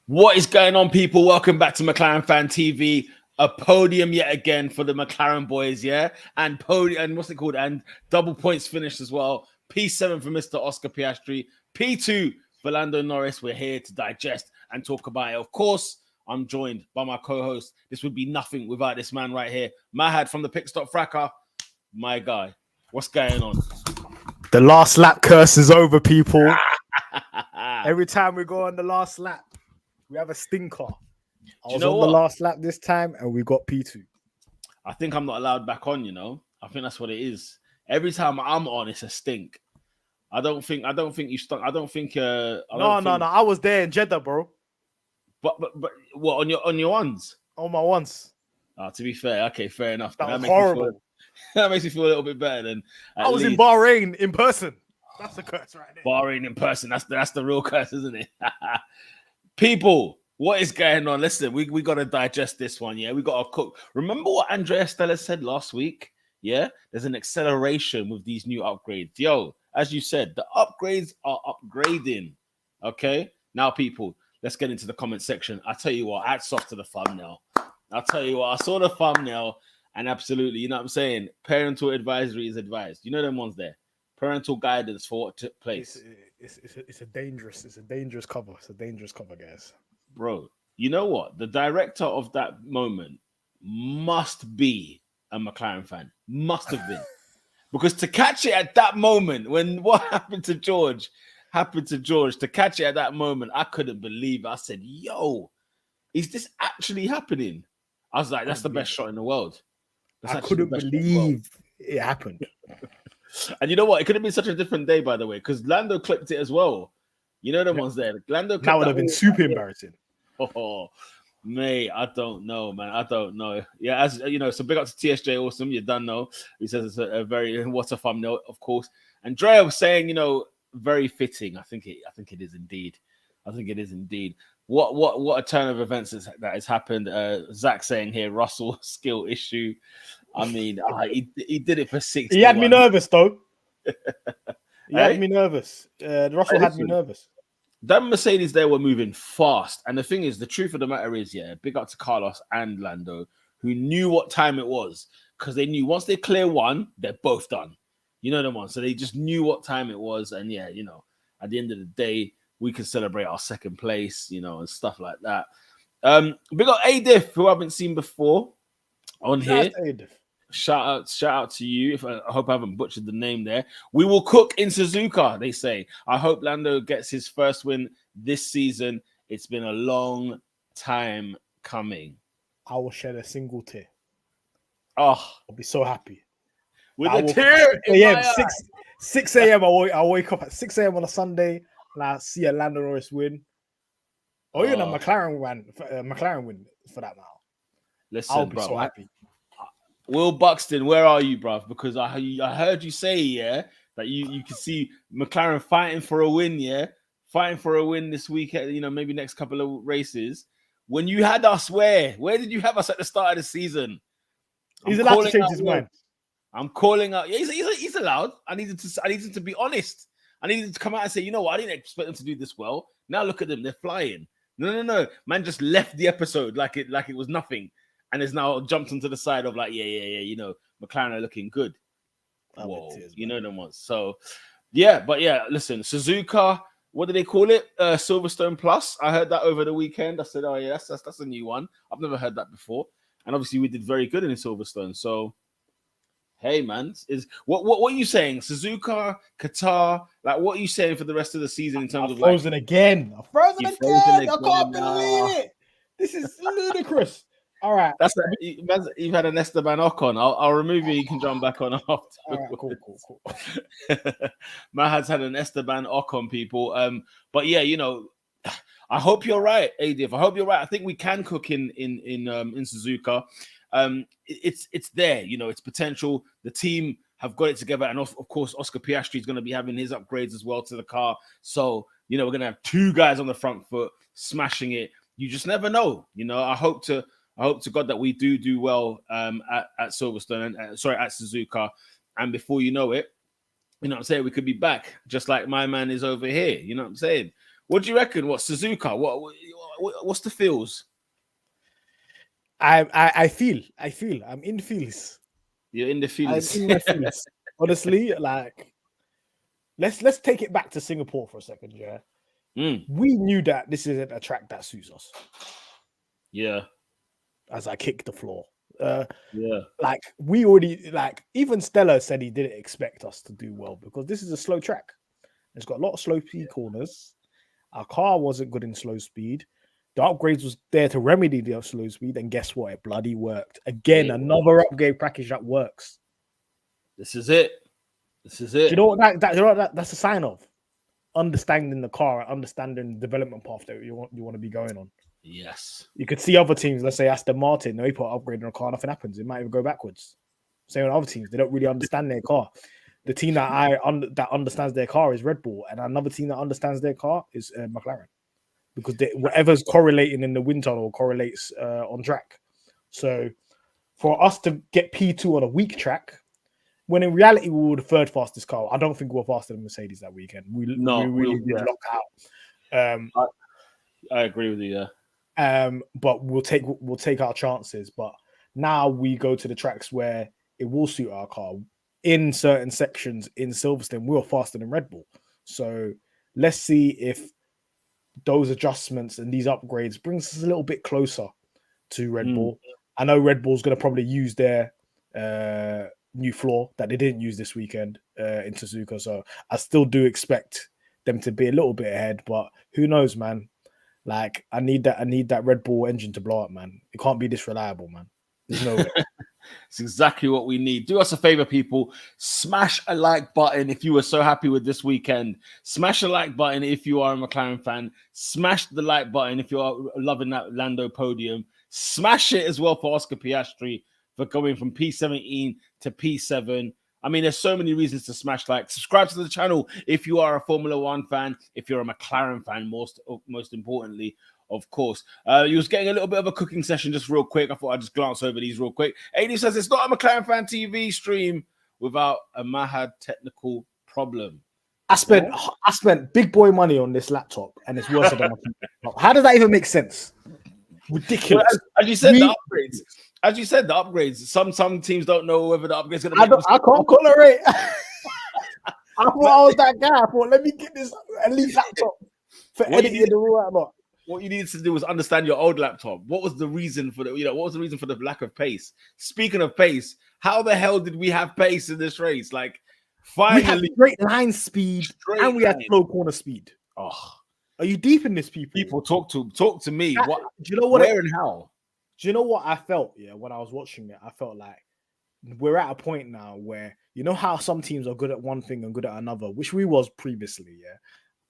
What is going on, people? Welcome back to McLaren Fan TV. A podium yet again for the McLaren boys, yeah? And podium, and what's it called? And double points finished as well. P7 for Mr. Oscar Piastri. P2 for Lando Norris. We're here to digest and talk about it. Of course, I'm joined by my co-host. This would be nothing without this man right here. Mahad from the Pit Stop Fracas. My guy. What's going on? The last lap curse is over, people. Every time we go on the last lap, we have a stinker. I was on the last lap this time, and we got P2. I think I'm not allowed back on. I think that's what it is. Every time I'm on, it's a stink. I don't think you stunk. I don't think. No. I was there in Jeddah, bro. But what on your ones? On my ones. To be fair, okay, fair enough. That was horrible. That makes me feel a little bit better than. I was in Bahrain in person. That's the curse right there. Bahrain in person. That's the real curse, isn't it? People, what is going on? Listen, we got to digest this one, yeah? We got to cook. Remember what Andrea Stella said last week? Yeah? There's an acceleration with these new upgrades. Yo, as you said, the upgrades are upgrading, okay? Now, people, let's get into the comment section. I tell you what, hats off to the thumbnail. I'll tell you what, I saw the thumbnail, and absolutely, you know what I'm saying? Parental advisory is advised. You know them ones there. Parental guidance for what took place. It's a dangerous cover. It's a dangerous cover, guys. Bro, you know what? The director of that moment must be a McLaren fan. Must have been. Because to catch it at that moment, when what happened to George, to catch it at that moment, I couldn't believe it. I said, yo, is this actually happening? I was like, that's the best shot in the world. I couldn't believe it happened. And you know what? It could have been such a different day, by the way, because Lando clipped it as well. You know the ones there. Lando that would have been super embarrassing. Oh, mate, I don't know, man. I don't know. Yeah, as you know, so big up to TSJ Awesome. You done know. He says it's a very what a thumbnail, of course. And Drea was saying, very fitting. I think it is indeed. I think it is indeed. What a turn of events that has happened. Zach saying here, Russell skill issue. I mean, he did it for 60. He had me nervous, though. Had me nervous. Russell had me nervous. That Mercedes there were moving fast. And the thing is, the truth of the matter is, yeah, big up to Carlos and Lando, who knew what time it was. Because they knew once they clear one, they're both done. You know the one. So they just knew what time it was. And yeah, at the end of the day, we can celebrate our second place, and stuff like that. Big up Adif, who I haven't seen before on here. Shout out to you. I hope I haven't butchered the name there. We will cook in Suzuka, they say. I hope Lando gets his first win this season. It's been a long time coming. I will shed a single tear. Oh, I'll be so happy. With a tear in my eye. 6 a.m. I wake up at 6 a.m. on a Sunday and I see a Lando Norris win. Or even a McLaren win for that now. Listen, I'll be bro, so happy. Will Buxton, where are you, bruv? Because I heard you say, yeah, that you can see McLaren fighting for a win, yeah? Fighting for a win this weekend, maybe next couple of races. When you had us where did you have us at the start of the season? He's allowed to change his mind. I'm calling out. Yeah, he's allowed. I needed to be honest. I needed to come out and say, you know what? I didn't expect them to do this well. Now look at them. They're flying. No. Man just left the episode like it was nothing. And has now jumped onto the side of like, yeah, McLaren are looking good. Whoa, them ones. So, yeah, listen, Suzuka, what do they call it? Silverstone Plus. I heard that over the weekend. I said, oh, yeah, that's a new one. I've never heard that before. And obviously, we did very good in Silverstone. So, hey, man, what are you saying? Suzuka, Qatar, like, what are you saying for the rest of the season in terms of frozen again? I'm frozen again. I can't believe it. This is ludicrous. All right. You've had an Esteban Ocon. I'll remove you. You can jump back on after. All right, cool. Mahad's had an Esteban Ocon, people. But yeah, I hope you're right, Adif. I hope you're right. I think we can cook in Suzuka. It's there. It's potential. The team have got it together, and of course, Oscar Piastri is going to be having his upgrades as well to the car. So we're going to have two guys on the front foot smashing it. You just never know. I hope to God that we do well at Silverstone and at Suzuka, and before you know it, what I'm saying, we could be back just like my man is over here. You know what I'm saying? What do you reckon? What Suzuka? What What's the feels? I feel. I'm in feels. You're in the I'm feels. in my feels. Honestly, like let's take it back to Singapore for a second. Yeah, we knew that this isn't a track that suits us. Yeah. As I kick the floor. Yeah. Like we already even Stella said he didn't expect us to do well because this is a slow track. It's got a lot of slow speed corners. Our car wasn't good in slow speed. The upgrades was there to remedy the slow speed, and guess what? It bloody worked. Again, another upgrade package that works. This is it. This is it. Do you know what that's a sign of? Understanding the car, understanding the development path that you want to be going on. Yes. You could see other teams, let's say Aston Martin, they put an upgrade on a car, nothing happens. It might even go backwards. Same with other teams, they don't really understand their car. The team that understands their car is Red Bull, and another team that understands their car is McLaren, because whatever's correlating in the wind tunnel correlates on track. So for us to get P2 on a weak track, when in reality we were the third fastest car, I don't think we were faster than Mercedes that weekend. We really did lock out. I agree with you. Yeah. But we'll take our chances. But now we go to the tracks where it will suit our car. In certain sections in Silverstone, we were faster than Red Bull. So let's see if those adjustments and these upgrades brings us a little bit closer to Red Bull. I know Red Bull's going to probably use their new floor that they didn't use this weekend in Suzuka. So I still do expect them to be a little bit ahead, but who knows, man? Like I need that Red Bull engine to blow up, man. It can't be this reliable, man. There's no way. It's exactly what we need. Do us a favor, people. Smash a like button if you were so happy with this weekend. Smash a like button if you are a McLaren fan. Smash the like button if you are loving that Lando podium. Smash it as well for Oscar Piastri for going from P17 to P7. I mean, there's so many reasons to smash like. Subscribe to the channel if you are a Formula One fan, if you're a McLaren fan, most importantly, of course. You was getting a little bit of a cooking session just real quick. I thought I'd just glance over these real quick. AD says it's not a McLaren fan TV stream without a Mahad technical problem. I spent big boy money on this laptop and it's worse than my laptop. How does that even make sense? Ridiculous. Well, as you said, the upgrades. As you said, the upgrades. Some teams don't know whether the upgrades going to. I can't tolerate. I thought I was that guy. I thought, let me get this elite laptop for editing the rule. What you needed to do was understand your old laptop. What was the reason for what was the reason for the lack of pace? Speaking of pace, how the hell did we have pace in this race? Like, finally, we had straight line speed and we had slow corner speed. Oh, are you deep in this, people? People, talk to me. What? Do you know what? Where and how? Do you know what I felt? Yeah, when I was watching it, I felt like we're at a point now where you know how some teams are good at one thing and good at another, which we was previously. Yeah.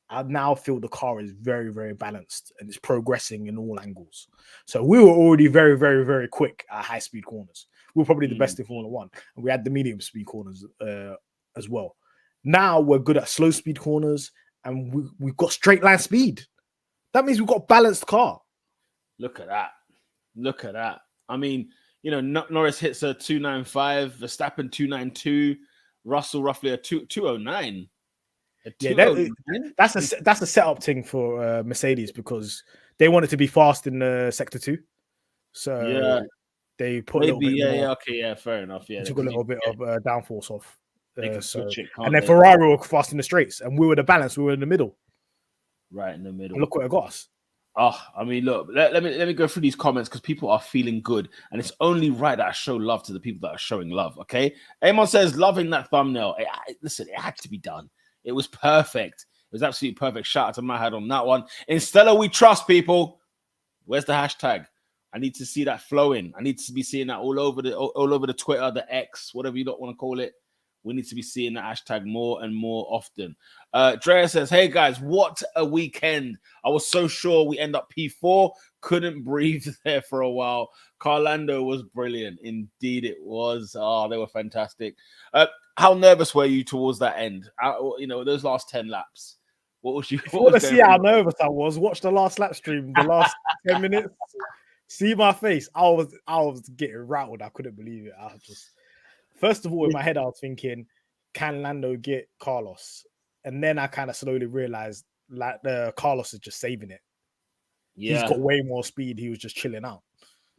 I now feel the car is very, very balanced and it's progressing in all angles. So we were already very, very, very quick at high-speed corners. We were probably the best in Formula One. And we had the medium-speed corners as well. Now we're good at slow-speed corners and we've got straight-line speed. That means we've got a balanced car. Look at that. Look at that. I mean, Norris hits a 295, Verstappen 292, Russell roughly a 209. Yeah, that's a setup thing for Mercedes because they want it to be fast in sector 2. So they put a little bit fair enough. Yeah, took a little bit of downforce off. And then Ferrari were fast in the straights, and we were the balance. We were in the middle, right in the middle. And look what it got us. Oh, I mean, look. Let me go through these comments because people are feeling good, and it's only right that I show love to the people that are showing love. Okay, Amon says loving that thumbnail. Listen, it had to be done. It was perfect. It was absolutely perfect. Shout out to Mahad on that one. In Stella, we trust, people. Where's the hashtag? I need to see that flowing. I need to be seeing that all over the Twitter, the X, whatever you don't want to call it. We need to be seeing that hashtag more and more often. Drea says, hey, guys, what a weekend. I was so sure we end up P4. Couldn't breathe there for a while. Carlando was brilliant. Indeed, it was. Oh, they were fantastic. How nervous were you towards that end? Those last 10 laps. What was you? Want to see how nervous I was? Watch the last lap stream, the last 10 minutes. See my face. I was getting rattled. I couldn't believe it. First of all, in my head, I was thinking, can Lando get Carlos? And then I kind of slowly realized, Carlos is just saving it. He's got way more speed. He was just chilling out.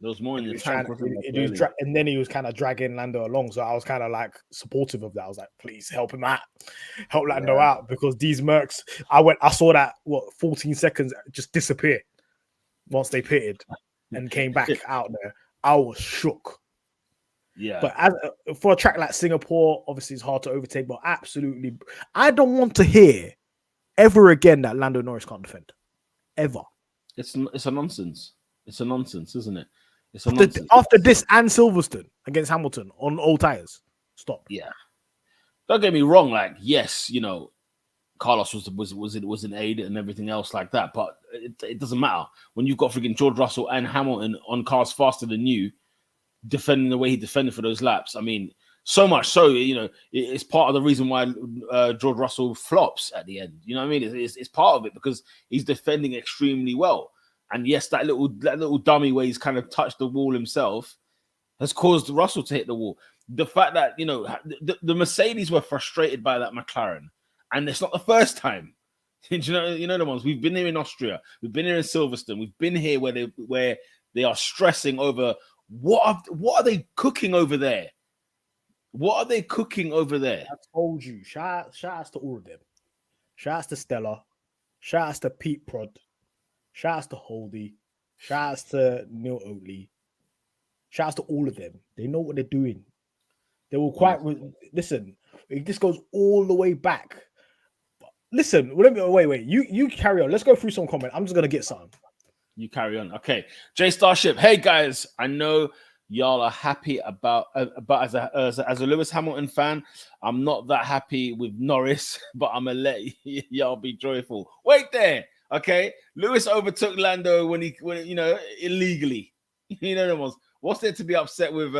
There was more in the tank, and then he was kind of dragging Lando along. So I was kind of like supportive of that. I was like, please help him out, help Lando out, because these Mercs. I saw that 14 seconds just disappear once they pitted and came back out there. I was shook. Yeah, but for a track like Singapore, obviously it's hard to overtake. But absolutely, I don't want to hear ever again that Lando Norris can't defend. Ever. It's a nonsense. It's a nonsense, isn't it? It's a nonsense. After this and Silverstone against Hamilton on old tires. Stop. Yeah. Don't get me wrong. Like, yes, you know, Carlos was an aid and everything else like that, but it doesn't matter when you've got freaking George Russell and Hamilton on cars faster than you, defending the way he defended for those laps. I mean, so much so, you know, it's part of the reason why George Russell flops at the end. You know what I mean? It's part of it because he's defending extremely well. And yes, that little dummy where he's kind of touched the wall himself has caused Russell to hit the wall. The fact that, you know, the Mercedes were frustrated by that McLaren, and it's not the first time. You know the ones. We've been here in Austria, we've been here in Silverstone, we've been here where they are stressing over what are they cooking over there? What are they cooking over there? I told you. Shout outs to all of them. Shout outs to Stella. Shout outs to Pete Prod. Shout outs to Holdy. Shout outs to Neil Oatley. Shout outs to all of them. They know what they're doing. They will quite listen. This goes all the way back. Listen, wait. You carry on. Let's go through some comment. I'm just gonna get some. You carry on. Okay. J Starship. Hey guys, I know y'all are happy about as a Lewis Hamilton fan. I'm not that happy with Norris, but I'm gonna let y'all be joyful. Wait there. Okay. Lewis overtook Lando when you know, illegally. You know the ones. What's there to be upset with?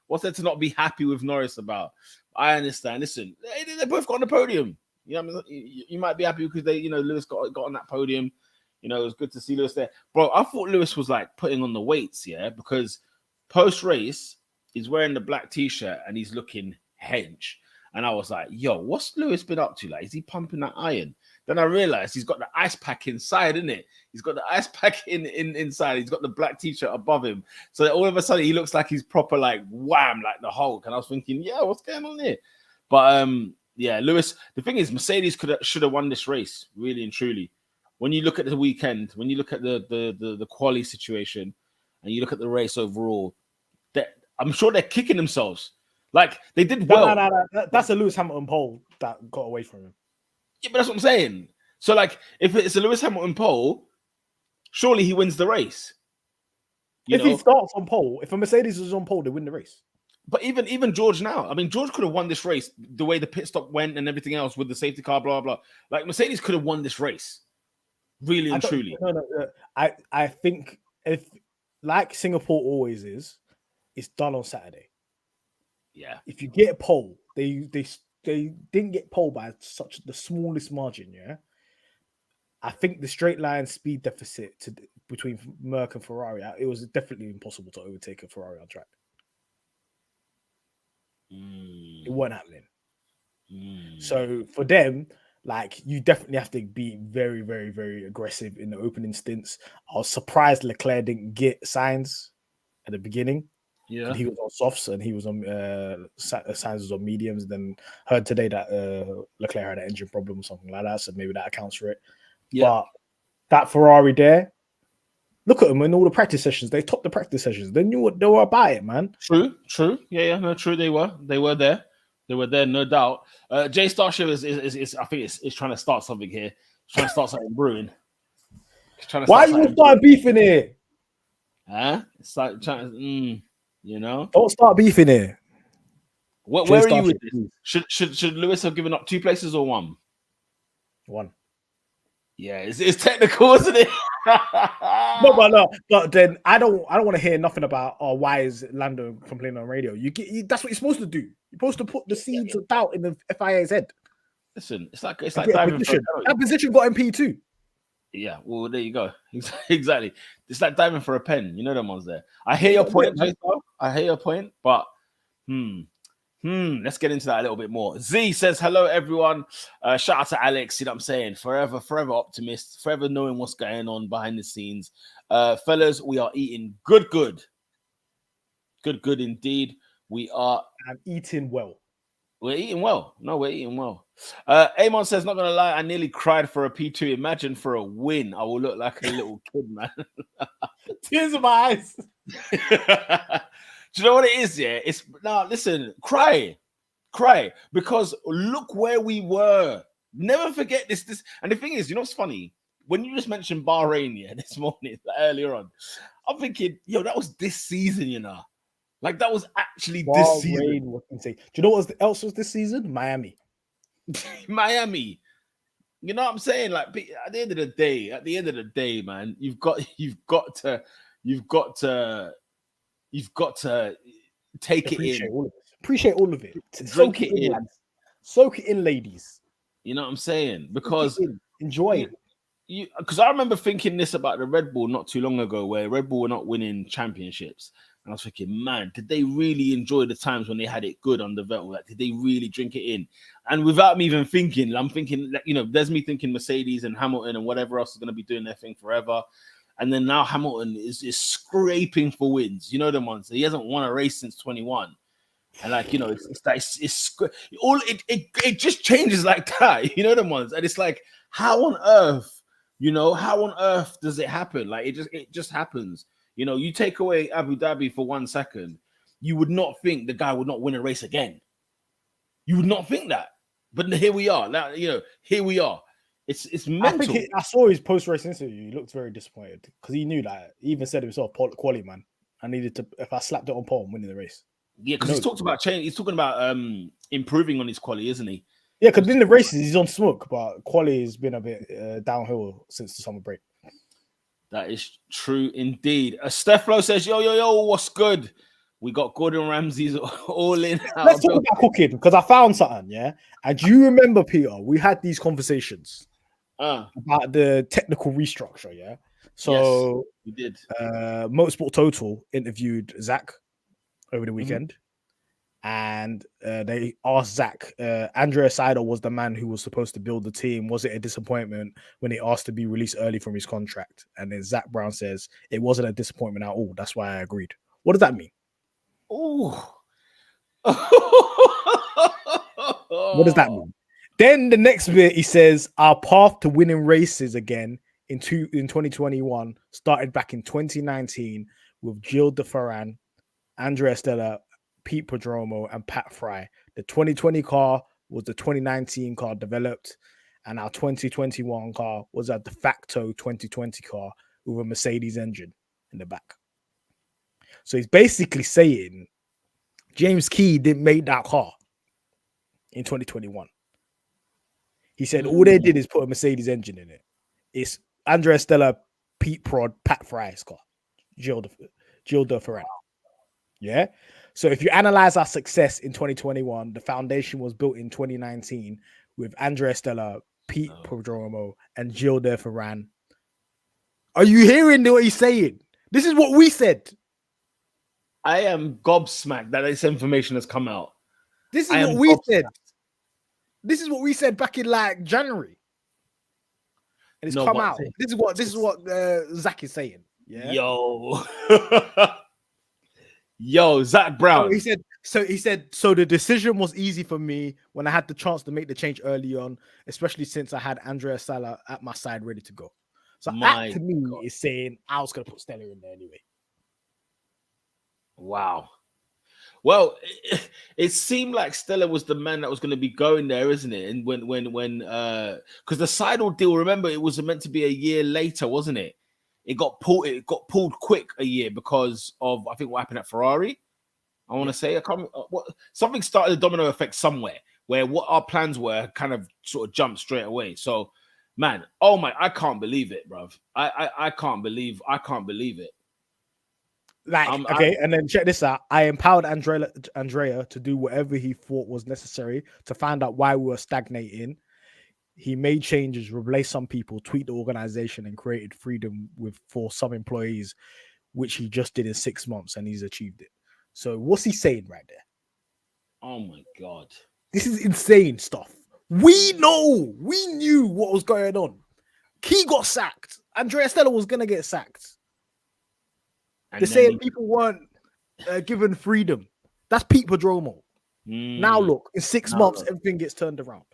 What's there to not be happy with Norris about? I understand. Listen, they both got on the podium. You know, you might be happy because Lewis got on that podium. You know, it was good to see Lewis there. Bro, I thought Lewis was like putting on the weights, yeah, because post-race, he's wearing the black t-shirt and he's looking hench. And I was like, yo, what's Lewis been up to? Like, is he pumping that iron? Then I realized he's got the ice pack inside, isn't it? He's got the ice pack inside. He's got the black t-shirt above him. So all of a sudden, he looks like he's proper like wham, like the Hulk. And I was thinking, yeah, what's going on here? But yeah, Lewis, the thing is, Mercedes should have won this race, really and truly. When you look at the weekend, when you look at the quali situation, and you look at the race overall, I'm sure they're kicking themselves. Like, they did well. No. That's a Lewis Hamilton pole that got away from him. Yeah, but that's what I'm saying. So, like, if it's a Lewis Hamilton pole, surely he wins the race. If he starts on pole, if a Mercedes is on pole, they win the race. But even George now, I mean, George could have won this race the way the pit stop went and everything else with the safety car, blah, blah. Like, Mercedes could have won this race. Really and truly. No. I think if, like Singapore always is, it's done on Saturday. Yeah. If you get a pole, they didn't get pole by the smallest margin, yeah? I think the straight line speed deficit between Merc and Ferrari, it was definitely impossible to overtake a Ferrari on track. It wasn't happening. So for them, like, you definitely have to be very, very, very aggressive in the opening stints. I was surprised Leclerc didn't get signs at the beginning. Yeah, he was on softs and he was on signs was on mediums. Then heard today that Leclerc had an engine problem or something like that, so maybe that accounts for it. Yeah. But that Ferrari there, look at them in all the practice sessions. They topped the practice sessions. They knew what they were about it, man. True. Yeah, no, true. They were there. They were there, no doubt. J Starship is I think it's trying to start something here. It's trying to start something brewing. Why are you starting beefing here? Huh? It's like trying to, you know. Don't start beefing here. Where are you with this? Should Lewis have given up 2 places or 1? 1. Yeah, it's technical, isn't it? No, but then I don't want to hear nothing about why is Lando complaining on radio. That's what you're supposed to do. You're supposed to put the seeds of doubt in the FIA's head. Listen, it's like diving position. That position got MP too. Yeah, well, there you go. Exactly. It's like diving for a pen. You know them ones there. I hear your point, but Let's get into that a little bit more. Z says, hello, everyone. Shout out to Alex. You know what I'm saying? Forever optimist, forever knowing what's going on behind the scenes. Fellas, we are eating good. Good indeed. We are. I'm eating well. We're eating well. No, we're eating well. Amon says, not going to lie, I nearly cried for a P2. Imagine for a win. I will look like a little kid, man. Tears in my eyes. Do you know what it is? Yeah, it's now. Listen, cry, because look where we were. Never forget this. And the thing is, you know what's funny? When you just mentioned Bahrain, yeah, this morning earlier on, I'm thinking, yo, that was this season, you know, like that was actually this season. Do you know what else was this season? Miami. Miami. You know what I'm saying? Like at the end of the day, man, you've got to take it in. Appreciate all of it. Soak it in, lads. Soak it in, ladies. You know what I'm saying? Because enjoy it. Because I remember thinking this about the Red Bull not too long ago, where Red Bull were not winning championships. And I was thinking, man, did they really enjoy the times when they had it good under Vettel? Like, did they really drink it in? And without me even thinking, I'm thinking, you know, there's me thinking Mercedes and Hamilton and whatever else is going to be doing their thing forever. And then now Hamilton is scraping for wins. You know the ones. He hasn't won a race since 21. And like, you know, it just changes like that. You know the ones. And it's like, how on earth, does it happen? Like it just happens. You know, you take away Abu Dhabi for 1 second, you would not think the guy would not win a race again. You would not think that. But here we are. Now, you know, here we are. It's mental. I saw his post-race interview. He looked very disappointed because he knew that. He even said himself, quality, man. I needed to, if I slapped it on pole, I'm winning the race. Yeah, because he's talked about change. He's talking about improving on his quality, isn't he? Yeah, because in the races, he's on smoke, but quality has been a bit downhill since the summer break. That is true indeed. Steflo says, yo, what's good? We got Gordon Ramsay's all in. Let's talk about cooking because I found something, yeah? And you remember, Peter, we had these conversations about the technical restructure, yeah? So yes, we did. Motorsport Total interviewed Zach over the weekend. And they asked Zach, Andrea Seidel was the man who was supposed to build the team. Was it a disappointment when he asked to be released early from his contract? And then Zach Brown says, it wasn't a disappointment at all. That's why I agreed. What does that mean? Oh. What does that mean? Then the next bit, he says, our path to winning races again in 2021 started back in 2019 with Gilles de Ferran, Andrea Stella, Pete Prodromo, and Pat Fry. The 2020 car was the 2019 car developed, and our 2021 car was a de facto 2020 car with a Mercedes engine in the back. So he's basically saying James Key didn't make that car in 2021. He said all they did is put a Mercedes engine in it. It's Andrea Stella, Pete Prod, Pat Fry's car, Gilles de Ferran. Yeah. So if you analyze our success in 2021, the foundation was built in 2019 with Andrea Stella, Pete Prodromo, and Gilles de Ferran. Are you hearing what he's saying? This is what we said. I am gobsmacked that this information has come out. This is what we said. This is what we said back in like January, and it's come out. This is what Zach is saying. Yeah. Yo, Zach Brown. So he said. So the decision was easy for me when I had the chance to make the change early on, especially since I had Andrea Stella at my side ready to go. So that to me is saying I was going to put Stella in there anyway. Wow. Well, it seemed like Stella was the man that was going to be going there, isn't it? And when because the Seidel deal, remember, it was meant to be a year later, wasn't it? It got pulled quick a year because of, I think, what happened at Ferrari. I want to say, I can't. Something started a domino effect somewhere where what our plans were kind of sort of jumped straight away. So, man, oh my, I can't believe it, bruv. I can't believe it. And then check this out. I empowered Andrea to do whatever he thought was necessary to find out why we were stagnating. He made changes, replaced some people, tweaked the organization, and created freedom for some employees, which he just did in 6 months, and he's achieved it. So what's he saying right there? Oh my God. This is insane stuff. We knew what was going on. Key got sacked. Andrea Stella was gonna get sacked. And They're saying people weren't given freedom. That's Pete Padromo. Now look, in 6 months, everything gets turned around.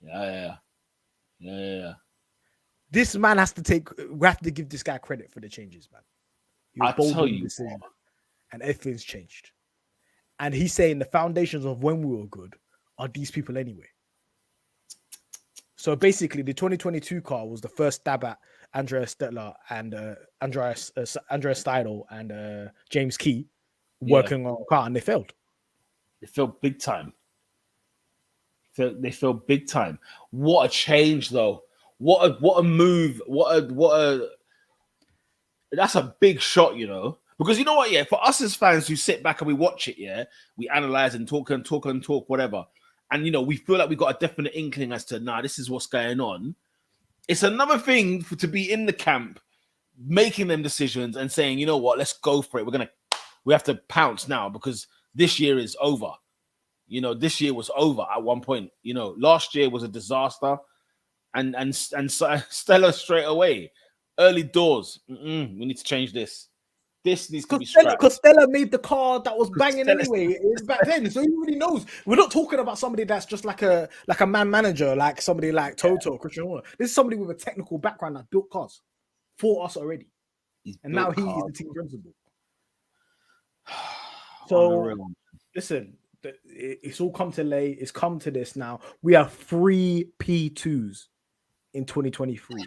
Yeah. This man has to take. We have to give this guy credit for the changes, man. I'll tell you, and everything's changed. And he's saying the foundations of when we were good are these people anyway. So basically, the 2022 car was the first stab at Andrea Stella and Andrea Steidl and James Key working on a car, and they failed. They failed big time. They failed big time. What a change, though! What a move! What a that's a big shot, you know. Because you know what, yeah, for us as fans who sit back and we watch it, yeah, we analyze and talk, whatever. And, you know, we feel like we got a definite inkling as to, this is what's going on. It's another thing to be in the camp, making them decisions and saying, you know what, let's go for it. We have to pounce now because this year is over. You know, this year was over at one point. You know, last year was a disaster. And Stella straight away, early doors. We need to change this. This needs to be scrapped. Costello made the car that was banging anyway back then, so everybody knows. We're not talking about somebody that's just like a man manager, like somebody like Toto or Christian Horner. This is somebody with a technical background that built cars for us already, and now he is the team principal. So listen, it's all come to lay. It's come to this now. We have 3 P2s in 2023.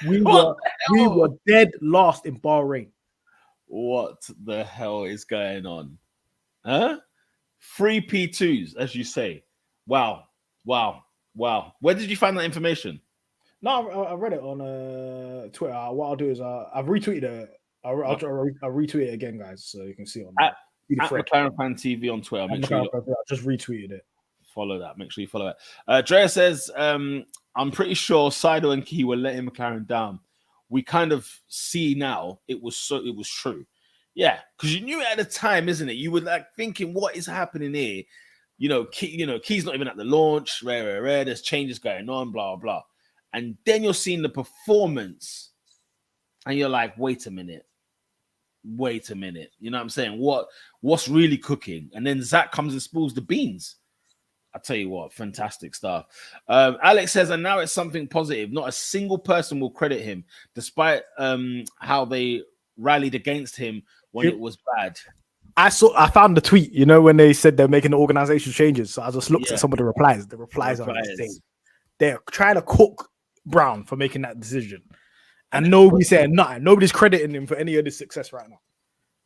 We were dead last in Bahrain. What the hell is going on? Huh? 3 P2s, as you say. Wow. Where did you find that information? No, I read it on Twitter. What I'll do is I've retweeted it. I'll retweet it again, guys, so you can see it on at McLaren Fan TV on Twitter. Make sure I just retweeted it. Follow that. Make sure you follow it. Drea says, I'm pretty sure Seidl and Key were letting McLaren down. We kind of see now it was true. Yeah, because you knew it at the time, isn't it? You were like thinking, what is happening here? Key's not even at the launch, rare, there's changes going on, blah, blah. And then you're seeing the performance and you're like, wait a minute. You know what I'm saying? What's really cooking? And then Zach comes and spills the beans. I tell you what, fantastic stuff. Alex says, and now it's something positive. Not a single person will credit him, despite how they rallied against him when it was bad. I found the tweet, you know, when they said they're making the organization changes. So I just looked at some of the replies. The replies are insane. They're trying to cook Brown for making that decision. And nobody's saying nothing. Nobody's crediting him for any of this success right now.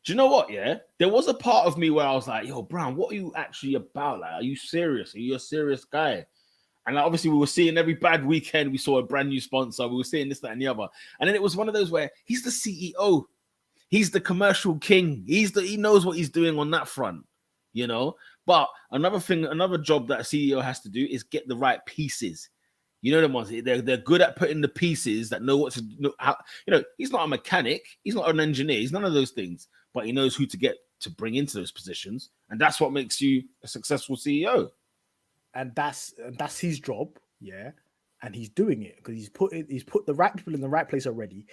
Do you know what? Yeah, there was a part of me where I was like, "Yo, Brown, what are you actually about? Like, are you serious? Are you a serious guy?" And like, obviously, we were seeing every bad weekend. We saw a brand new sponsor. We were seeing this, that, and the other. And then it was one of those where he's the CEO, he's the commercial king. He knows what he's doing on that front, you know. But another job that a CEO has to do is get the right pieces. You know them ones. They're good at putting the pieces that know what to know. How, you know, he's not a mechanic. He's not an engineer. He's none of those things. But he knows who to get to bring into those positions, and that's what makes you a successful CEO. And that's his job, and he's doing it because he's put the right people in the right place already.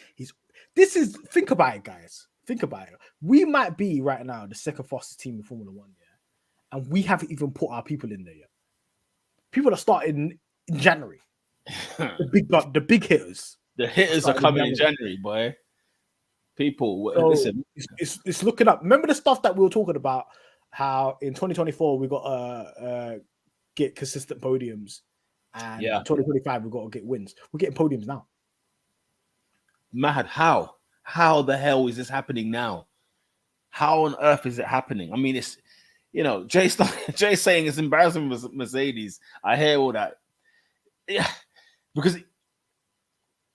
Think about it, guys. Think about it. We might be right now the second fastest team in Formula One, and we haven't even put our people in there yet. People are starting in January. the big hitters. The hitters are coming in January, boy. People, so listen. It's looking up. Remember the stuff that we were talking about? How in 2024 we got to get consistent podiums, and in 2025 we got to get wins. We're getting podiums now. Mahad, how the hell is this happening now? How on earth is it happening? I mean, it's, you know, Jay saying it's embarrassing with Mercedes. I hear all that. Yeah, because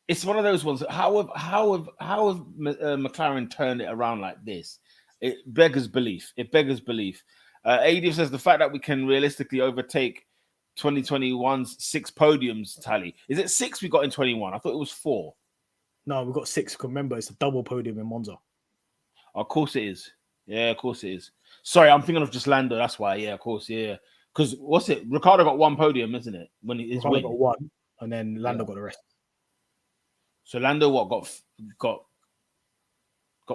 it's one of those ones. How have McLaren turned it around like this? It beggars belief. AD says the fact that we can realistically overtake 2021's 6 podiums tally. Is it 6 we got in 21? I thought it was 4. No, we got 6. Remember, it's a double podium in Monza. Of course it is. Yeah, of course it is. Sorry, I'm thinking of just Lando. That's why. Yeah, of course. Yeah. Because what's it? Ricardo got one podium, isn't it? When he's Ricardo got one, and then Lando got the rest. So Lando got Lando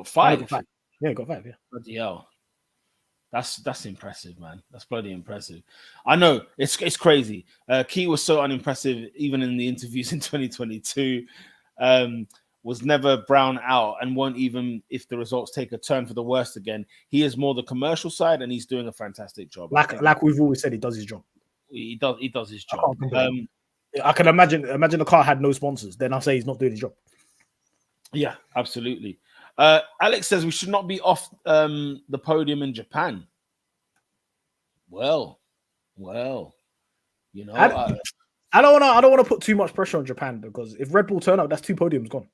five? got five. Yeah, got five. Yeah. Bloody hell. That's impressive, man. That's bloody impressive. I know it's crazy. Key was so unimpressive, even in the interviews in 2022. Was never brown out and won't even if the results take a turn for the worst again. He is more the commercial side, and he's doing a fantastic job. Like we've always said, he does his job. He does his job. I can imagine the car had no sponsors. Then I'll say he's not doing his job. Yeah, absolutely. Alex says we should not be off the podium in Japan. Well, you know, I don't want to put too much pressure on Japan, because if Red Bull turn up, that's 2 podiums gone.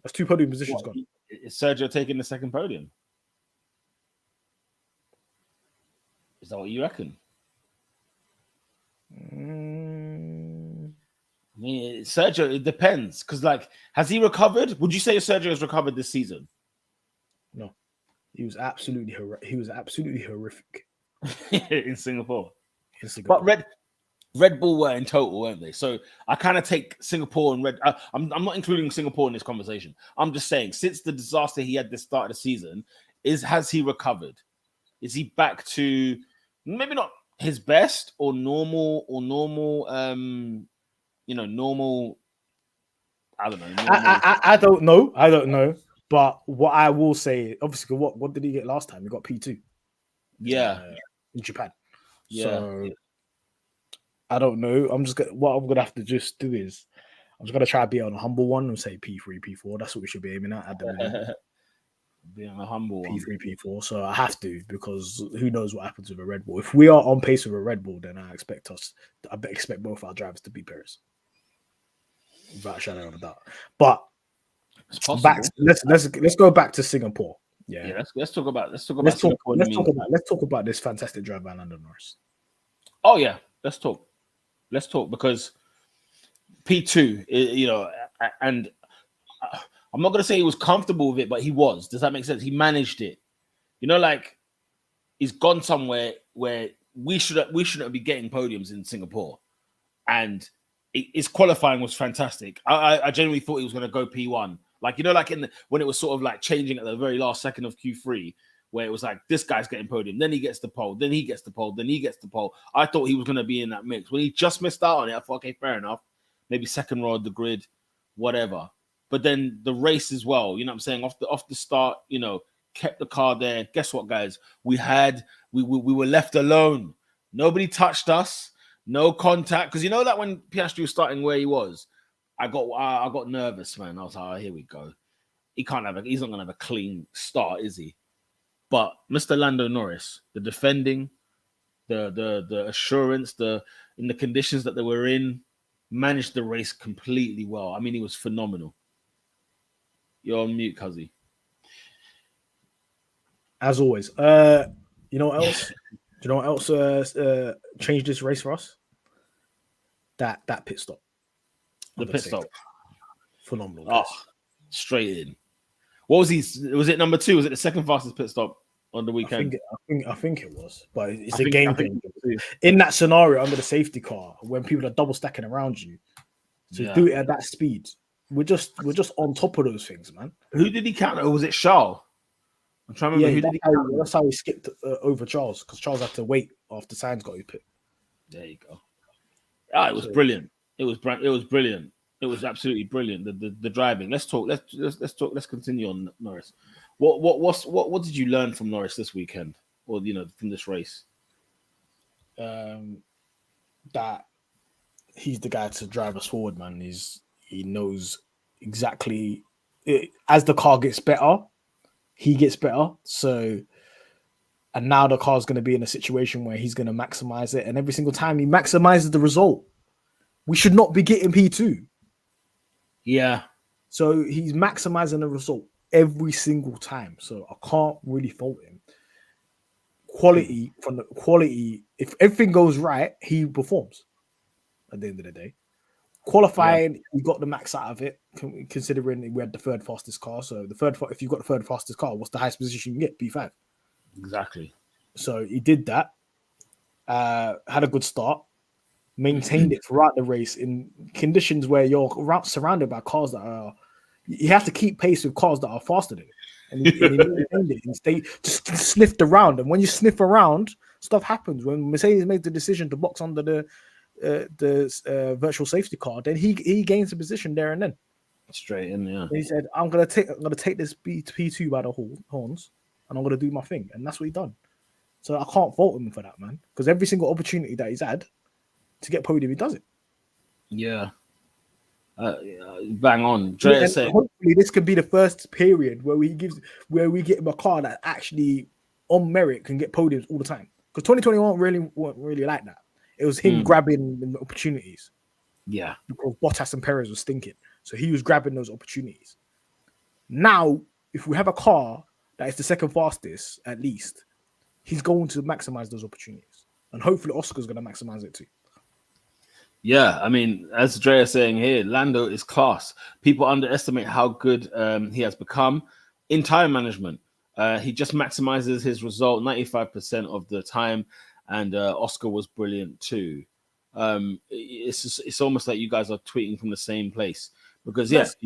That's 2 podium positions gone. Is Sergio taking the second podium? Is that what you reckon? I mean, Sergio, it depends. Because, like, has he recovered? Would you say Sergio has recovered this season? No. He was absolutely horrific. in Singapore. But Red Bull were in total, weren't they? So I kind of take Singapore and I'm not including Singapore in this conversation. I'm just saying, since the disaster he had this start of the season, has he recovered? Is he back to maybe not his best or normal? Normal. I don't know. I don't know. But what I will say, obviously, what did he get last time? He got P2. Yeah, in Japan. Yeah. So I don't know. What I'm gonna have to just do is I'm just gonna try to be on a humble one and say P3, P4. That's what we should be aiming at the moment. Be on a humble P3, one. P4. So I have to, because who knows what happens with a Red Bull. If we are on pace with a Red Bull, then I expect both our drivers to be Paris. Without a shadow of a doubt. But let's go back to Singapore. Yeah, let's talk about let's talk about this fantastic drive by Lando Norris. Oh yeah, let's talk because P2, and I'm not gonna say he was comfortable with it, but he was. Does that make sense? He managed it. Like he's gone somewhere where we shouldn't be getting podiums in Singapore, and his qualifying was fantastic. I genuinely thought he was gonna go P1. Like, when it was sort of like changing at the very last second of Q3, where it was like, this guy's getting podium, then he gets the pole, then he gets the pole, then he gets the pole. I thought he was going to be in that mix. When he just missed out on it, I thought, okay, fair enough. Maybe second row of the grid, whatever. But then the race as well, you know what I'm saying? Off the start, kept the car there. Guess what, guys? We were left alone. Nobody touched us. No contact. Because that when Piastri was starting where he was, I got nervous, man. I was like, oh, here we go. He's not gonna have a clean start, is he? But Mr. Lando Norris, the defending, the assurance, in the conditions that they were in, managed the race completely well. I mean, he was phenomenal. You're on mute, Cuzzy. As always. You know what else? Do you know what else changed this race for us? That pit stop. The pit stop. Phenomenal. Oh, straight in. What was he? Was it number 2? Was it the second fastest pit stop on the weekend? I think it was, but it's a game thing. In that scenario, under the safety car, when people are double stacking around you, to do it at that speed, we're just on top of those things, man. Who did he counter? Or was it Charles? I'm trying to remember. Who did he counter? That's how he skipped over Charles, because Charles had to wait after Sainz got his pit. There you go. It was brilliant. It was brilliant. It was absolutely brilliant. The driving. Let's talk. Let's talk. Let's continue on Norris. What did you learn from Norris this weekend, or from this race? That he's the guy to drive us forward, man. He knows exactly. As the car gets better, he gets better. So, and now the car's going to be in a situation where he's going to maximize it, and every single time he maximizes the result, we should not be getting P2. Yeah. So he's maximizing the result every single time. So I can't really fault him. Quality, if everything goes right, he performs at the end of the day. Qualifying, we got the max out of it, considering we had the third fastest car. So if you've got the third fastest car, what's the highest position you can get? P5. Exactly. So he did that. had a good start, maintained it throughout the race in conditions where you're surrounded by cars that are. You have to keep pace with cars that are faster than you. And he maintained it and just sniffed around. And when you sniff around, stuff happens. When Mercedes made the decision to box under the virtual safety car, then he gains the position there and then. Straight in, yeah. And he said, I'm gonna take this P2 by the horns, and I'm gonna do my thing. And that's what he done. So I can't fault him for that, man. Because every single opportunity that he's had to get podium, he does it. Yeah. Bang on. Drea said, hopefully this could be the first period where we get him a car that actually on merit can get podiums all the time. Because 2021 weren't really like that. It was him grabbing opportunities. Yeah. Because Bottas and Perez was stinking. So he was grabbing those opportunities. Now, if we have a car that is the second fastest, at least, he's going to maximize those opportunities. And hopefully Oscar's going to maximize it too. Yeah, I mean, as Drea is saying here, Lando is class. People underestimate how good he has become in time management. He just maximizes his result 95% of the time, and Oscar was brilliant too. It's almost like you guys are tweeting from the same place because let's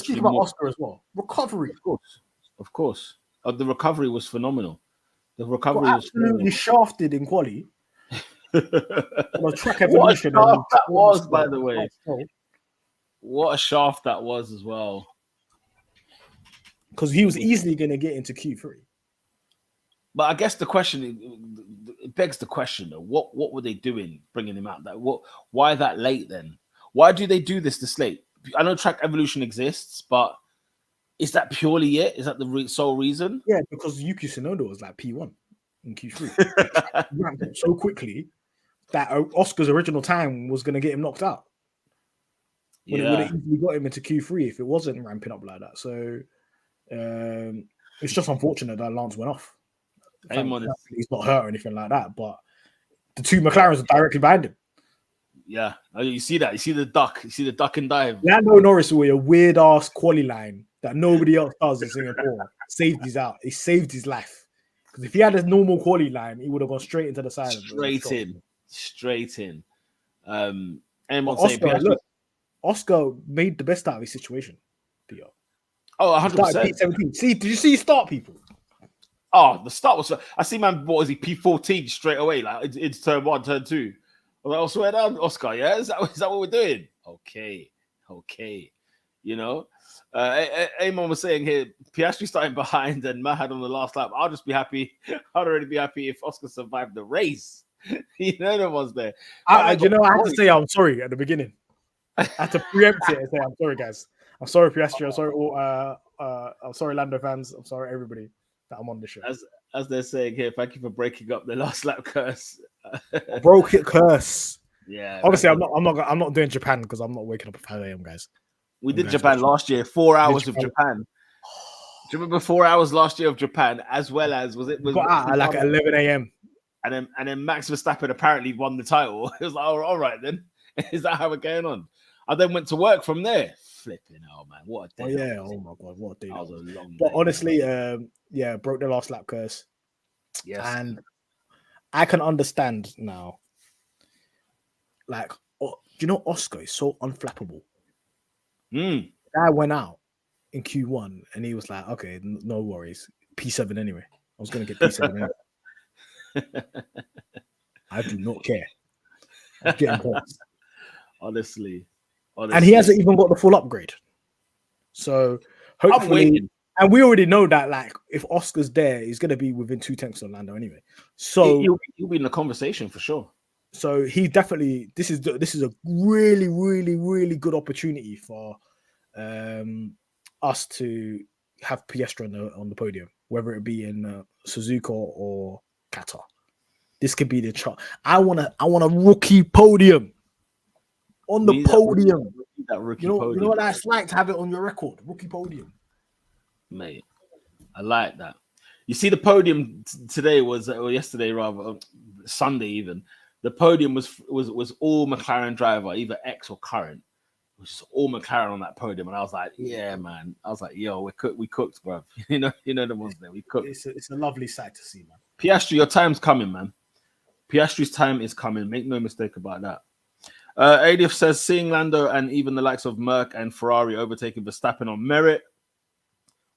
speak about Oscar as well. Recovery, of course. The recovery was phenomenal. The recovery was absolutely shafted in quali. Track evolution. What a shaft that was, by the way. What a shaft that was as well. Because he was easily going to get into Q3. But I guess the question, it begs the question though, what were they doing bringing him out? Why that late then? Why do they do this late? I know track evolution exists, but is that purely it? Is that the sole reason? Yeah, because Yuki Tsunoda was like P1 in Q3. Ramped up so quickly that Oscar's original time was going to get him knocked out. When it would have easily got him into Q3 if it wasn't ramping up like that. So it's just unfortunate that Lance went off. He's not hurt or anything like that, but the two McLarens are directly behind him. Yeah, you see that. You see the duck. You see the duck and dive. Lando Norris with a weird ass quali line that nobody else does in Singapore saved his out. He saved his life because if he had a normal quali line, he would have gone straight into the side. Straight in. Oscar made the best out of his situation. Theo. Oh, 100%. See, did you see start people? Oh, the start was. I see, man. What is he? P14 straight away. Like it's turn 1, turn 2. I was like, "Oh, swear down, Oscar. Yeah, is that what we're doing?" Okay. You know, Amon was saying here, Piastri starting behind and Mahad on the last lap. I'll just be happy. I'd already be happy if Oscar survived the race. You know, there was there. I had to say I'm sorry at the beginning. I had to preempt it and say I'm sorry, guys. I'm sorry, Piastri. I'm sorry, I'm sorry, Lando fans. I'm sorry, everybody that I'm on the show. As they're saying here, thank you for breaking up the last lap curse. Broke it curse. Yeah. Obviously, I'm not doing Japan because I'm not waking up at 5 a.m. guys. We did Japan last year. 4 hours of Japan. Do you remember 4 hours last year of Japan, as well as got out at like 11 a.m. And then Max Verstappen apparently won the title. It was like, oh, all right then. Is that how we're going on? I then went to work from there. Flipping hell, man. What a day. Oh, yeah. Oh, my God. What a day. That was a long day. But honestly, broke the last lap curse. Yes. And I can understand now. Like, you know, Oscar is so unflappable. I went out in Q1 and he was like, okay, no worries. P7 anyway. I was going to get P7 anyway. I do not care. I'm getting points. Honestly. And he hasn't even got the full upgrade. So hopefully, and we already know that like if Oscar's there, he's going to be within 2 tenths of Lando anyway. So he'll be in the conversation for sure. So he definitely this is a really, really, really good opportunity for us to have Piastri on the podium, whether it be in Suzuka or Qatar. This could be the chart. I want a rookie podium on the podium. That rookie podium. You know what that's it's like to have it on your record, rookie podium. Mate, I like that. You see, the podium today was, or yesterday rather, Sunday even. The podium was all McLaren driver, either ex or current. It was just all McLaren on that podium, and I was like, yeah, man. I was like, yo, we cooked, bro. You know the ones there. We cooked. It's a lovely sight to see, man. Piastri, your time's coming, man. Piastri's time is coming. Make no mistake about that. Adif says, seeing Lando and even the likes of Merck and Ferrari overtaking Verstappen on merit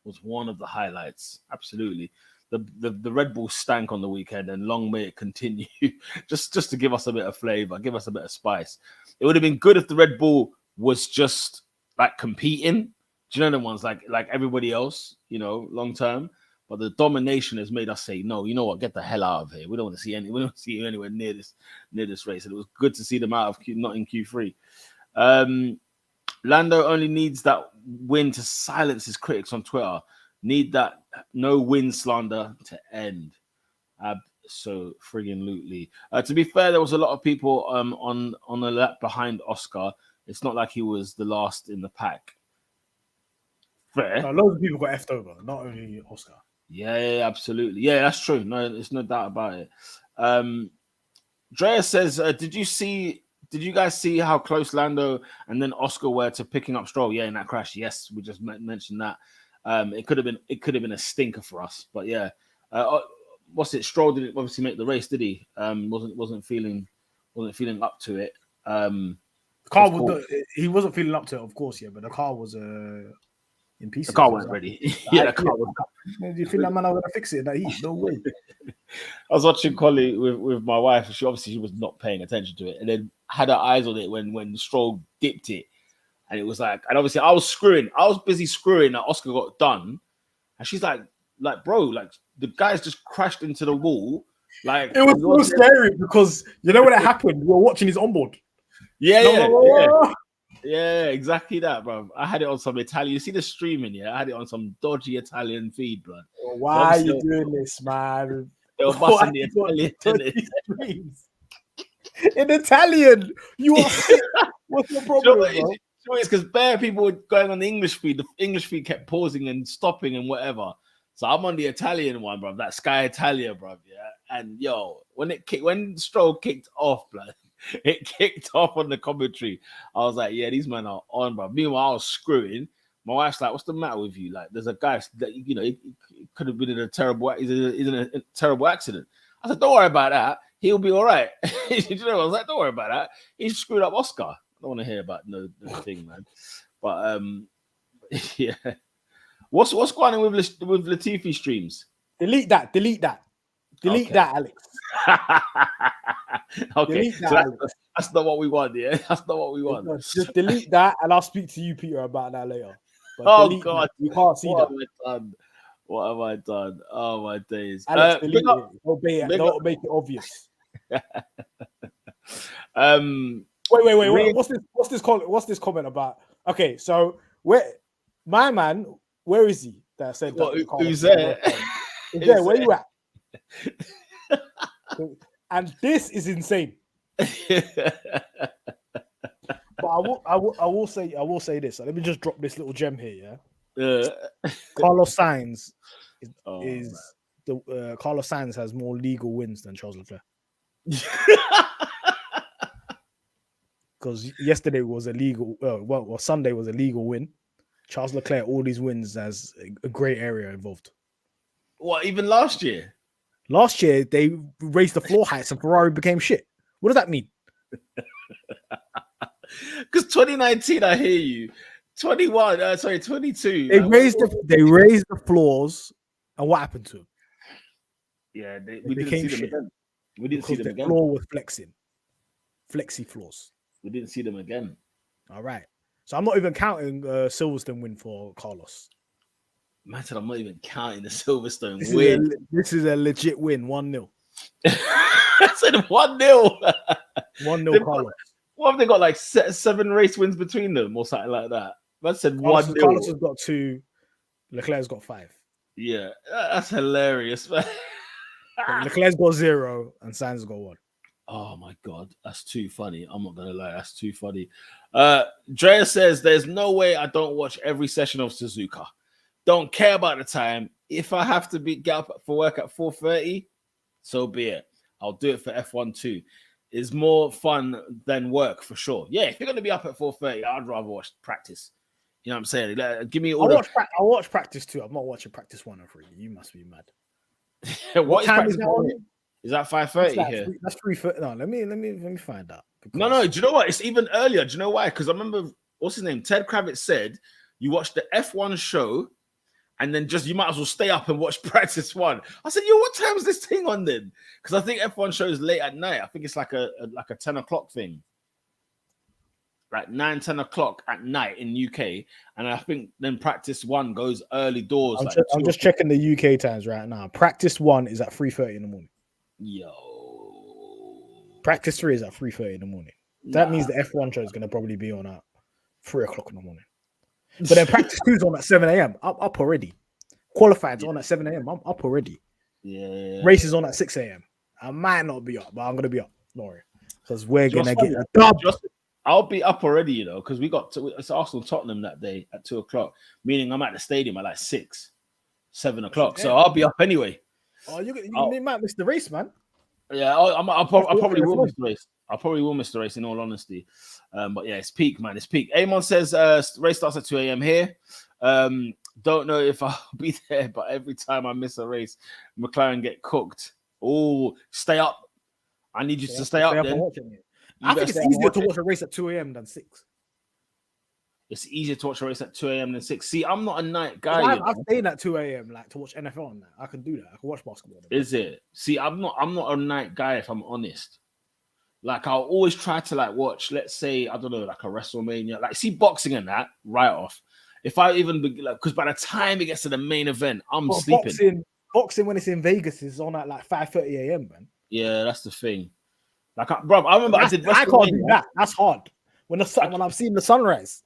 was one of the highlights. Absolutely. The Red Bull stank on the weekend, and long may it continue. just to give us a bit of flavor, give us a bit of spice. It would have been good if the Red Bull was just like competing. Do you know the ones like everybody else, long term? But the domination has made us say, no, you know what? Get the hell out of here. We don't want to see we don't see you anywhere near this race. And it was good to see them out of not in Q3. Lando only needs that win to silence his critics on Twitter. Need that no win slander to end. So friggin' lootly. To be fair, there was a lot of people on the lap behind Oscar. It's not like he was the last in the pack. Fair. A lot of people got effed over, not only Oscar. Yeah, absolutely. Yeah, that's true. No, there's no doubt about it. Drea says, did you guys see how close Lando and then Oscar were to picking up Stroll? Yeah, in that crash. Yes, we just mentioned that. It could have been a stinker for us, but yeah. Stroll didn't obviously make the race, did he? Wasn't feeling up to it. He wasn't feeling up to it, of course, yeah, but the car was in pieces. The car wasn't ready. The car was. Do you think that man was gonna fix it in that heat? No way. I was watching Collie with my wife. She was not paying attention to it, and then had her eyes on it when Stroll dipped it, and it was like, and obviously I was busy screwing that Oscar got done, and she's like, bro, like the guys just crashed into the wall. Like it was so scary because you know when it happened, we were watching his onboard. Yeah, exactly that, bro. I had it on some Italian. You see the streaming, yeah? I had it on some dodgy Italian feed, blood. Why are you doing this, man? They were busting the Italian streams. In Italian, you are sick. What's the problem, bro? It's because bare people were going on the English feed. The English feed kept pausing and stopping and whatever. So I'm on the Italian one, bro. That Sky Italia, bro. Yeah, and when Stroll kicked off, blood. It kicked off on the commentary. I was like, yeah, these men are on, bro. Meanwhile, I was screwing. My wife's like, what's the matter with you? Like, there's a guy that, it could have been in a terrible accident. I said, don't worry about that. He'll be all right. I was like, don't worry about that. He screwed up Oscar. I don't want to hear about no thing, man. But, yeah. What's going on with Latifi streams? Delete that. Delete that, Alex. Okay, so that's not what we want, yeah. That's not what we want. Just delete that, and I'll speak to you, Peter, about that later. But God, that. You can't see what that. What have I done? Oh my days! Alex, delete it. Don't make it obvious. Wait. What's this comment about? Okay, so where is he? That said, who's there? Where you at? And this is insane. But I will say this. Let me just drop this little gem here. Yeah. Carlos Sainz Carlos Sainz has more legal wins than Charles Leclerc. Because yesterday was a legal. Sunday was a legal win. Charles Leclerc, all these wins has a great area involved. What, even last year? Last year, they raised the floor heights and Ferrari became shit. What does that mean? Because 2019, I hear you. 22. They raised the floors, and what happened to them? Yeah, we didn't see them again. We didn't see them again. The floor was flexi floors. We didn't see them again. All right. So I'm not even counting Silverstone win for Carlos. Man said I'm not even counting the Silverstone win. This is a legit win, 1-0. I said 1-0. 1-0 Carlos. What have they got, like 7 race wins between them or something like that? Man said 1-0. Carlos has got 2. Leclerc's got 5. Yeah, that's hilarious, man. Leclerc's got 0 and Sainz has got 1. Oh my God, that's too funny. I'm not gonna lie, that's too funny. Drea says there's no way I don't watch every session of Suzuka. Don't care about the time. If I have to get up for work at 4:30, so be it. I'll do it for F1 too. It's more fun than work for sure. Yeah, if you're gonna be up at 4:30, I'd rather watch practice. You know what I'm saying? Give me all. I watch practice too. I'm not watching practice 1 or 3. You must be mad. What time is that on? Is that That's 5:30 like here? that's 3:30. No, let me find out. No. Do you know what? It's even earlier. Do you know why? Because I remember what's his name? Ted Kravitz said you watch the F1 show and then just you might as well stay up and watch practice one. I said, yo, what time is this thing on then? Because I think F1 shows late at night. I think it's like a 10 o'clock thing. Like 9, 10 o'clock at night in UK. And I think then practice one goes early doors. I'm just checking the UK times right now. Practice 1 is at 3:30 in the morning. Yo. Practice 3 is at 3:30 in the morning. That means the F1 show is going to probably be on at 3 o'clock in the morning. But then practice 2 is on at 7 a.m. Up already. Qualified's on at 7 a.m. I'm up already. Yeah. Race is on at 6 a.m. I might not be up, but I'm going to be up. Don't worry. Because we're going to get a dub. I'll be up already, you know, because it's Arsenal Tottenham that day at 2 o'clock, meaning I'm at the stadium at like 6, 7 o'clock. So I'll be up anyway. Oh, you might miss the race, man. Yeah, I'll probably will miss the race. I probably will miss the race in all honesty. But yeah, it's peak, man. It's peak. Amon says race starts at 2 a.m. here. Don't know if I'll be there, but every time I miss a race, McLaren get cooked. Oh, stay up. I need you to stay up then. I think it's easier to watch a race at 2 a.m. than 6. It's easier to watch a race at 2 a.m. than 6. See, I'm not a night guy. I'm staying at 2 a.m. like to watch NFL on that. I can do that. I can watch basketball. Is it? See, I'm not a night guy if I'm honest. Like I'll always try to like watch, let's say, I don't know, like a WrestleMania, like see boxing and that right off. If I even because by the time it gets to the main event, I'm sleeping. Boxing when it's in Vegas is on at like 5:30 a.m. man. Yeah, that's the thing. Like, bro, I remember I can't do that. That's hard. When I've seen the sunrise.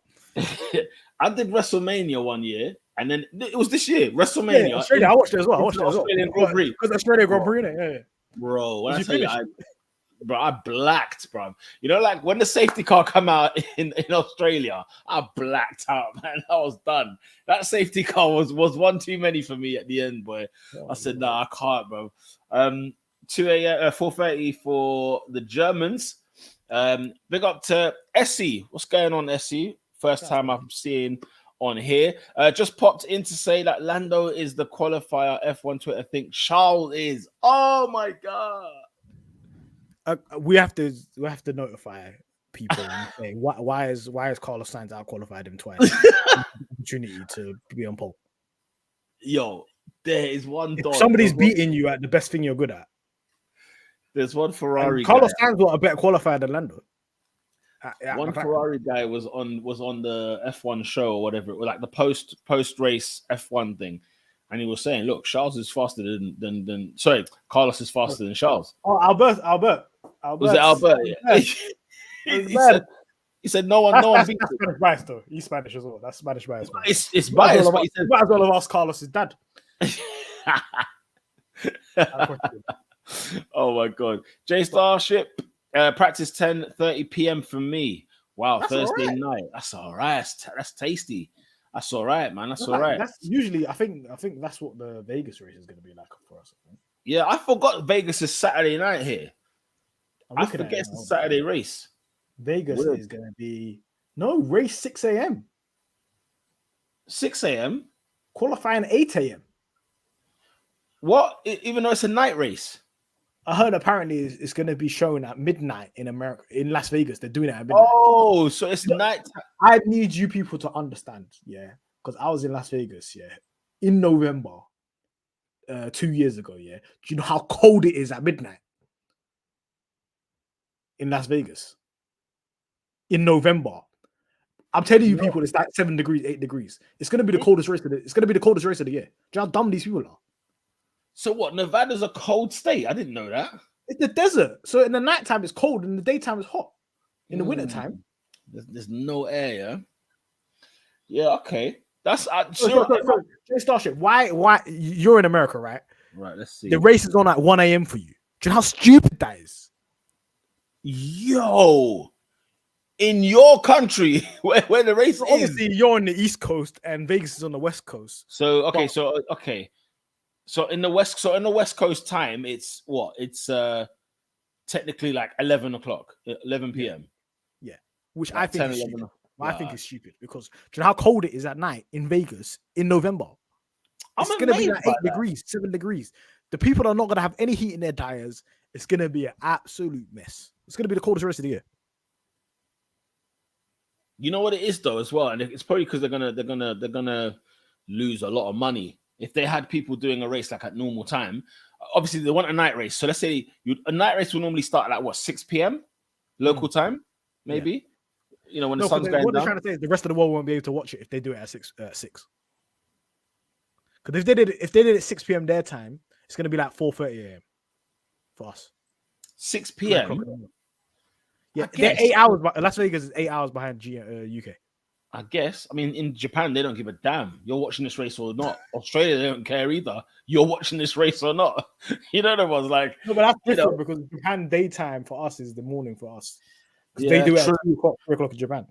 I did WrestleMania one year, and then it was this year. WrestleMania. Yeah, Australia, I watched it as well. Australian Grand Prix. Because Australia Grand Prix, yeah. Bro, when I tell you, I blacked, bro. You know, like when the safety car come out in Australia, I blacked out, man. I was done. That safety car was one too many for me at the end, boy. I said, nah, I can't, bro. 2 a.m. 4:30 for the Germans. Big up to Essie. What's going on, Essie? First time I'm seeing on here. Just popped in to say that Lando is the qualifier. F1 Twitter think Charles is. Oh my god. We have to notify people and say why is Carlos Sainz out qualified him twice? Opportunity to be on pole. Yo, there is one. If somebody's beating you at the best thing you're good at. There's one Ferrari. And Carlos Sainz got a better qualifier than Lando. One Ferrari guy was on the F1 show or whatever, like the post race F1 thing, and he was saying, "Look, Charles is faster than Carlos is faster than Charles." Oh, Albert. Was it Albert? Yeah. he said no one beats that's Spanish bias though. He's Spanish as well. That's Spanish bias. It's biased. Might as well have asked Carlos's dad. Oh my god, J Starship. Practice 10:30 p.m. for me. Wow, that's Thursday night. That's all right. That's tasty. That's all right, man. That's all right. That's usually, I think that's what the Vegas race is going to be like for us. Yeah, I forgot Vegas is Saturday night here. I forget it's a Saturday race. Vegas is going to be race 6 a.m. 6 a.m. Qualifying 8 a.m. What? Even though it's a night race. I heard apparently it's going to be shown at midnight in America, in Las Vegas. They're doing it at midnight. Oh, so it's night. I need you people to understand, yeah, because I was in Las Vegas, yeah, in November, 2 years ago, yeah. Do you know how cold it is at midnight in Las Vegas? In November, I'm telling you, people, it's like 7 degrees, 8 degrees. It's going to be the coldest race of the. It's going to be the coldest race of the year. Do you know how dumb these people are? So what? Nevada's a cold state. I didn't know that. It's the desert. So in the nighttime it's cold, in the daytime it's hot. In the wintertime. There's no air, yeah? Yeah, okay. That's Jay Starship, why you're in America, right? Right, let's see. The race is on at 1 a.m. for you. Do you know how stupid that is? Yo, in your country where the race is. Obviously, you're on the East Coast and Vegas is on the West Coast. So in the West Coast time, it's what? It's technically like 11 p.m. Yeah, which like I think is stupid. I think it's stupid because do you know how cold it is at night in Vegas in November? It's going to be like 8 degrees, 7 degrees. The people are not going to have any heat in their tires. It's going to be an absolute mess. It's going to be the coldest race of the year. You know what it is though, as well, and it's probably because they're gonna lose a lot of money if they had people doing a race like at normal time. Obviously, they want a night race. So let's say a night race will normally start at like 6 p.m. local time, maybe. Yeah. You know, when the sun's going what down. they're trying to say is the rest of the world won't be able to watch it if they do it at 6. Because if they did it at 6 p.m. their time, it's going to be like 4:30 a.m. for us. 6 p.m. Yeah, they're 8 hours. Las Vegas is 8 hours behind UK. I guess. I mean, in Japan, they don't give a damn. You're watching this race or not. Australia, they don't care either. You're watching this race or not. You know, everyone's like, no, but that's different because Japan daytime for us is the morning for us. Because they do it at 2 o'clock, 3 o'clock in Japan.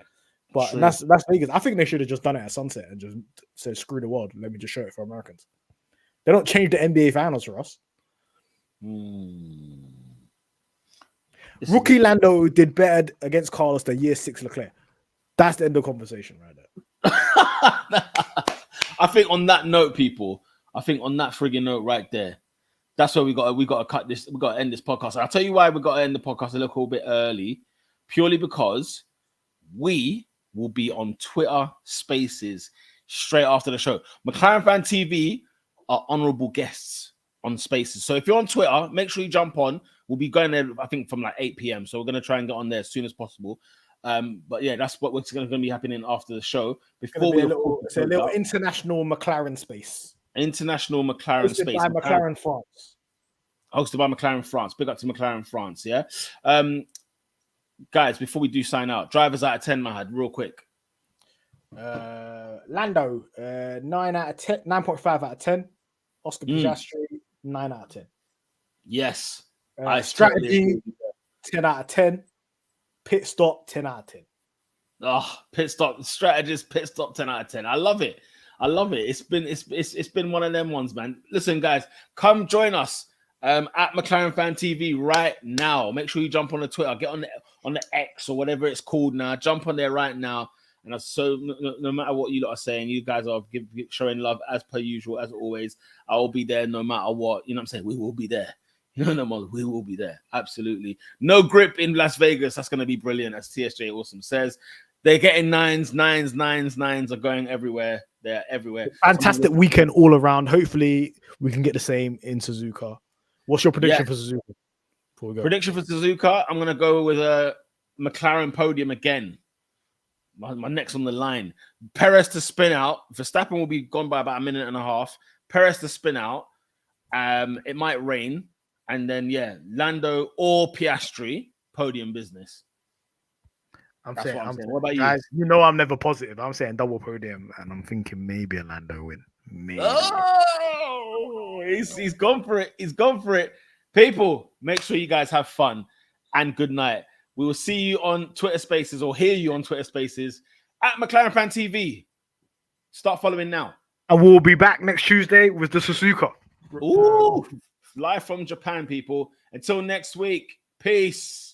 But that's Vegas. I think they should have just done it at sunset and just said, screw the world. Let me just show it for Americans. They don't change the NBA finals for us. Rookie Lando did better against Carlos than year 6 Leclerc. That's the end of the conversation right there. I think on that note, people, I think on that frigging note right there, that's where we got to cut this. We got to end this podcast. And I'll tell you why we got to end the podcast a little bit early, purely because we will be on Twitter Spaces straight after the show. McLaren Fan TV are honorable guests on Spaces. So if you're on Twitter, make sure you jump on. We'll be going there, I think, from like 8 p.m. So we're going to try and get on there as soon as possible. But yeah, that's what's going to be happening after the show. Before we it's a little international McLaren space. International McLaren hosted space. By McLaren France. Hosted by McLaren France. Big up to McLaren France, yeah? Guys, before we do sign out, drivers out of 10, Mahad, real quick. Lando, 9 out of 10, 9.5 out of 10. Oscar Piastri, 9 out of 10. Yes. Strategy, 10 out of 10. Pit stop, 10 out of 10. Oh, pit stop strategist, pit stop, 10 out of 10. I love it. It's been one of them ones, man. Listen, guys, come join us at McLaren Fan TV right now. Make sure you jump on the Twitter, get on the X or whatever it's called now. Jump on there right now. And so no matter what you lot are saying, you guys are showing love as per usual, as always. I will be there no matter what. You know what I'm saying? We will be there. We will be there. Absolutely. No grip in Las Vegas. That's going to be brilliant, as TSJ Awesome says. They're getting nines are going everywhere. They're everywhere. Fantastic weekend all around. Hopefully, we can get the same in Suzuka. What's your prediction for Suzuka? Before we go? Prediction for Suzuka, I'm going to go with a McLaren podium again. My neck's on the line. Perez to spin out. Verstappen will be gone by about a minute and a half. Perez to spin out. It might rain. And then, Lando or Piastri, podium business. I'm saying, what about you? Guys, I'm never positive. I'm saying double podium, and I'm thinking maybe a Lando win. Maybe. Oh, he's gone for it. He's gone for it. People, make sure you guys have fun and good night. We will see you on Twitter Spaces or hear you on Twitter Spaces at McLaren Fan TV. Start following now. And we'll be back next Tuesday with the Suzuka. Ooh, live from Japan, people. Until next week, peace.